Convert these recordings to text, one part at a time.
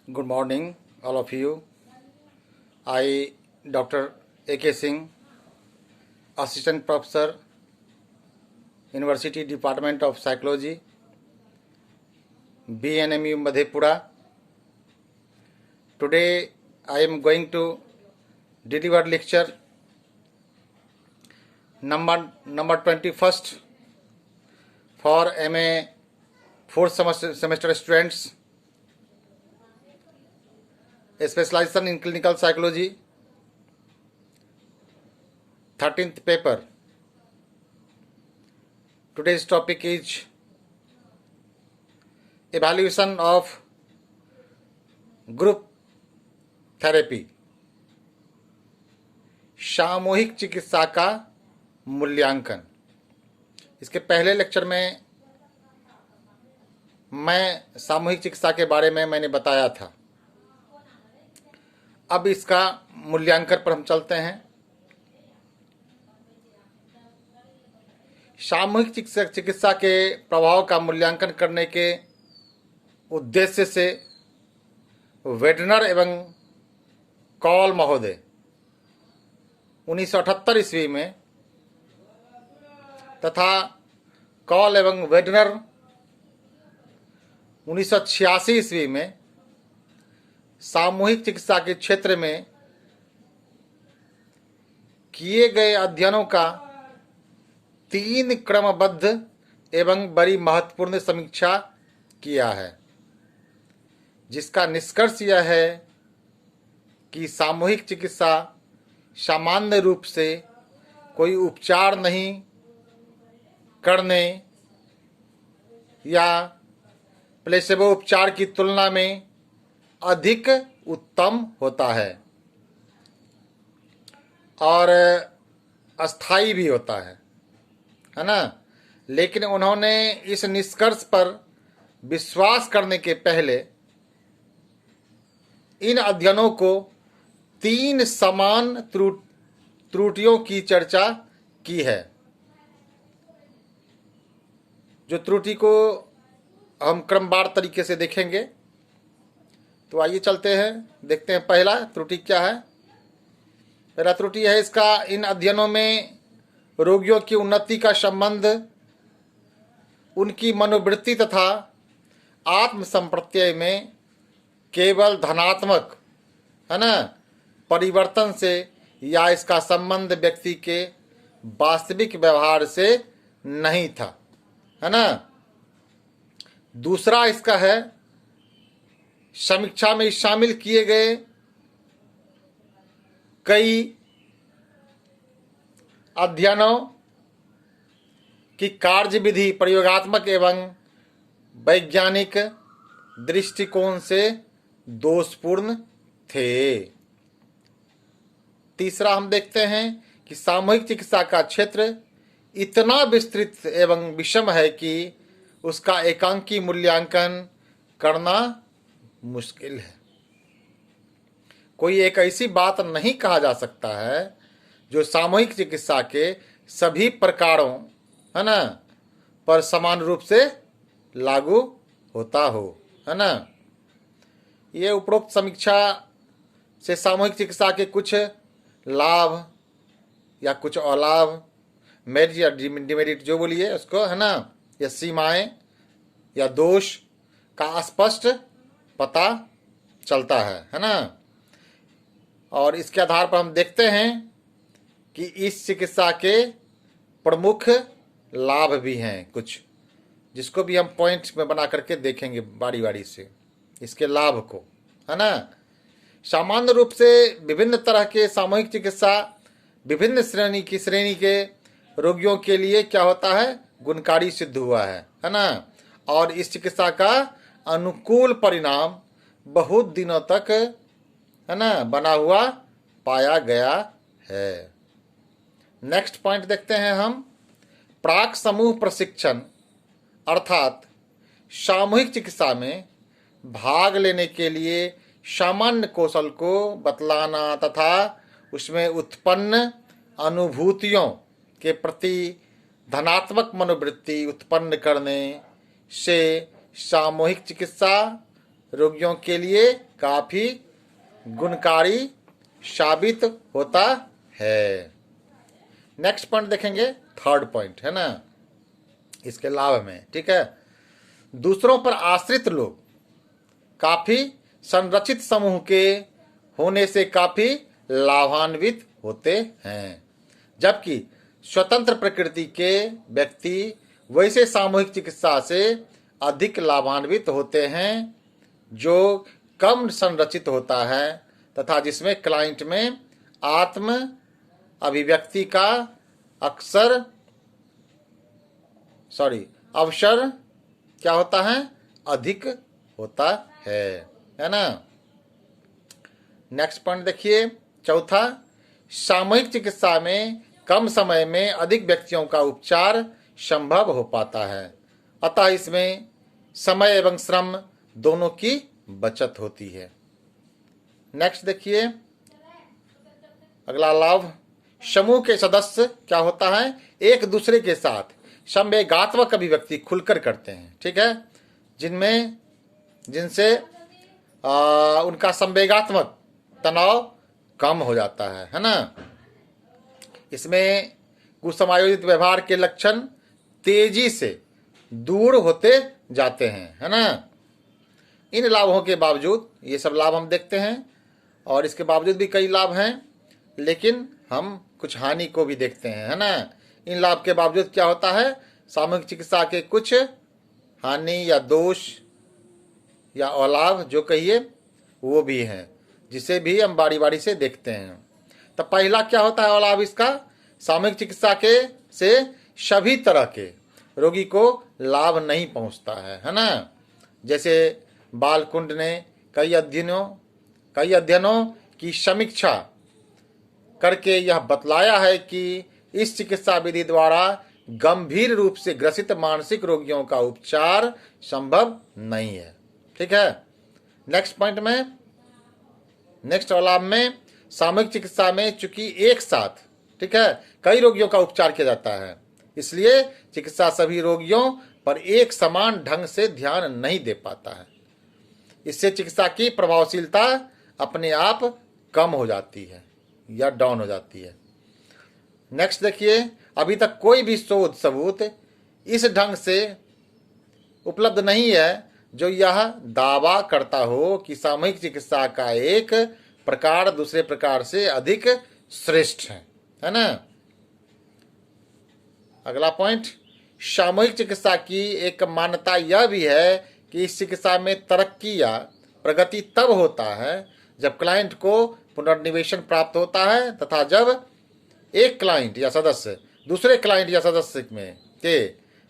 Good morning, all of you. I, Dr. A.K. Singh, Assistant Professor, University Department of Psychology, BNMU Madhepura. Today, I am going to deliver lecture number 21st for MA 4th semester students. A specialization in clinical psychology, 13th paper. Today's topic is evaluation of group therapy. सामूहिक चिकित्सा का मूल्यांकन। इसके पहले lecture में मैं सामूहिक चिकित्सा के बारे में मैंने बताया था। अब इसका मूल्यांकन पर हम चलते हैं। सामूहिक चिकित्सा के प्रभाव का मूल्यांकन करने के उद्देश्य से वेडनर एवं कॉल महोदय 1978 ईस्वी में तथा कॉल एवं वेडनर 1986 ईस्वी में सामूहिक चिकित्सा के क्षेत्र में किए गए अध्ययनों का 3 क्रमबद्ध एवं बड़ी महत्वपूर्ण समीक्षा किया है, जिसका निष्कर्ष यह है कि सामूहिक चिकित्सा सामान्य रूप से कोई उपचार नहीं करने या प्लेसेबो उपचार की तुलना में अधिक उत्तम होता है और अस्थायी भी होता है ना। लेकिन उन्होंने इस निष्कर्ष पर विश्वास करने के पहले इन अध्ययनों को 3 समान त्रुटियों की चर्चा की है। जो त्रुटि को हम क्रमवार तरीके से देखेंगे। तो आइए चलते हैं, देखते हैं पहला त्रुटि क्या है। पहला त्रुटि है इसका, इन अध्ययनों में रोगियों की उन्नति का संबंध उनकी मनोवृत्ति तथा आत्मसंप्रत्यय में केवल धनात्मक है ना परिवर्तन से या इसका संबंध व्यक्ति के वास्तविक व्यवहार से नहीं था, है ना। दूसरा इसका है, समीक्षा में शामिल किए गए कई अध्ययनों की कार्यविधि प्रयोगात्मक एवं वैज्ञानिक दृष्टिकोण से दोषपूर्ण थे। तीसरा हम देखते हैं कि सामूहिक चिकित्सा का क्षेत्र इतना विस्तृत एवं विषम है कि उसका एकांकी मूल्यांकन करना मुश्किल है। कोई एक ऐसी बात नहीं कहा जा सकता है जो सामूहिक चिकित्सा के सभी प्रकारों है ना पर समान रूप से लागू होता हो, है ना। ये उपरोक्त समीक्षा से सामूहिक चिकित्सा के कुछ लाभ या कुछ अलाभ, मेरिट या डिमेरिट जो बोलिए उसको, है ना, या सीमाएं या दोष का स्पष्ट पता चलता है ना। और इसके आधार पर हम देखते हैं कि इस चिकित्सा के प्रमुख लाभ भी हैं कुछ, जिसको भी हम पॉइंट में बना करके देखेंगे बारी बारी से इसके लाभ को, है ना। सामान्य रूप से विभिन्न तरह के सामूहिक चिकित्सा विभिन्न श्रेणी के रोगियों के लिए क्या होता है, गुणकारी सिद्ध हुआ है ना। और इस चिकित्सा का अनुकूल परिणाम बहुत दिनों तक है ना बना हुआ पाया गया है। नेक्स्ट पॉइंट देखते हैं हम, प्राक समूह प्रशिक्षण अर्थात सामूहिक चिकित्सा में भाग लेने के लिए सामान्य कौशल को बतलाना तथा उसमें उत्पन्न अनुभूतियों के प्रति धनात्मक मनोवृत्ति उत्पन्न करने से सामूहिक चिकित्सा रोगियों के लिए काफी गुणकारी साबित होता है। नेक्स्ट पॉइंट देखेंगे, थर्ड पॉइंट है ना इसके लाभ में, ठीक है। दूसरों पर आश्रित लोग काफी संरचित समूह के होने से काफी लाभान्वित होते हैं, जबकि स्वतंत्र प्रकृति के व्यक्ति वैसे सामूहिक चिकित्सा से अधिक लाभान्वित होते हैं जो कम संरचित होता है तथा जिसमें क्लाइंट में आत्म अभिव्यक्ति का अवसर क्या होता है, अधिक होता है ना। नेक्स्ट पॉइंट देखिए, चौथा, सामूहिक चिकित्सा में कम समय में अधिक व्यक्तियों का उपचार संभव हो पाता है, अतः इसमें समय एवं श्रम दोनों की बचत होती है। नेक्स्ट देखिए, अगला लाभ, समूह के सदस्य क्या होता है, एक दूसरे के साथ संवेगात्मक अभिव्यक्ति खुलकर करते हैं, ठीक है, जिनसे उनका संवेगात्मक तनाव कम हो जाता है ना। इसमें कुसमायोजित व्यवहार के लक्षण तेजी से दूर होते जाते हैं, है ना। इन लाभों के बावजूद, ये सब लाभ हम देखते हैं और इसके बावजूद भी कई लाभ हैं, लेकिन हम कुछ हानि को भी देखते हैं, है ना। इन लाभ के बावजूद क्या होता है, सामूहिक चिकित्सा के कुछ हानि या दोष या अलाभ जो कहिए वो भी हैं, जिसे भी हम बारी बारी से देखते हैं। तो पहला क्या होता है अलाभ इसका, सामूहिक चिकित्सा के से सभी तरह के रोगी को लाभ नहीं पहुंचता है ना। जैसे बालकुंड ने कई अध्ययनों की समीक्षा करके यह बतलाया है कि इस चिकित्सा विधि द्वारा गंभीर रूप से ग्रसित मानसिक रोगियों का उपचार संभव नहीं है, ठीक है। नेक्स्ट पॉइंट में, नेक्स्ट लाभ में, सामूहिक चिकित्सा में चूंकि एक साथ, ठीक है, कई रोगियों का उपचार किया जाता है, इसलिए चिकित्सा सभी रोगियों पर एक समान ढंग से ध्यान नहीं दे पाता है। इससे चिकित्सा की प्रभावशीलता अपने आप कम हो जाती है या डाउन हो जाती है। नेक्स्ट देखिए, अभी तक कोई भी शोध सबूत इस ढंग से उपलब्ध नहीं है जो यह दावा करता हो कि सामूहिक चिकित्सा का एक प्रकार दूसरे प्रकार से अधिक श्रेष्ठ है ना। अगला पॉइंट, सामूहिक चिकित्सा की एक मान्यता यह भी है कि इस चिकित्सा में तरक्की या प्रगति तब होता है जब क्लाइंट को पुनर्निवेशन प्राप्त होता है तथा जब एक क्लाइंट या सदस्य दूसरे क्लाइंट या सदस्य में के,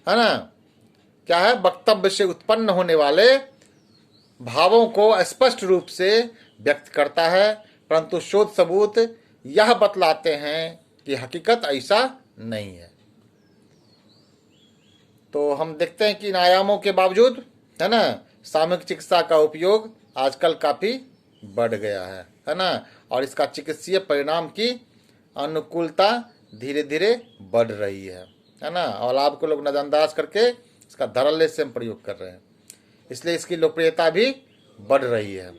है ना, क्या है, वक्तव्य से उत्पन्न होने वाले भावों को स्पष्ट रूप से व्यक्त करता है, परंतु शोध सबूत यह बतलाते हैं कि हकीकत ऐसा नहीं है। तो हम देखते हैं कि इन आयामों के बावजूद, है ना, सामूहिक चिकित्सा का उपयोग आजकल काफी बढ़ गया है ना, और इसका चिकित्सीय परिणाम की अनुकूलता धीरे धीरे बढ़ रही है ना, और लाभ को लोग नजरअंदाज करके इसका धड़ल्ले से हम प्रयोग कर रहे हैं, इसलिए इसकी लोकप्रियता भी बढ़ रही है।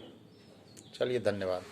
चलिए, धन्यवाद।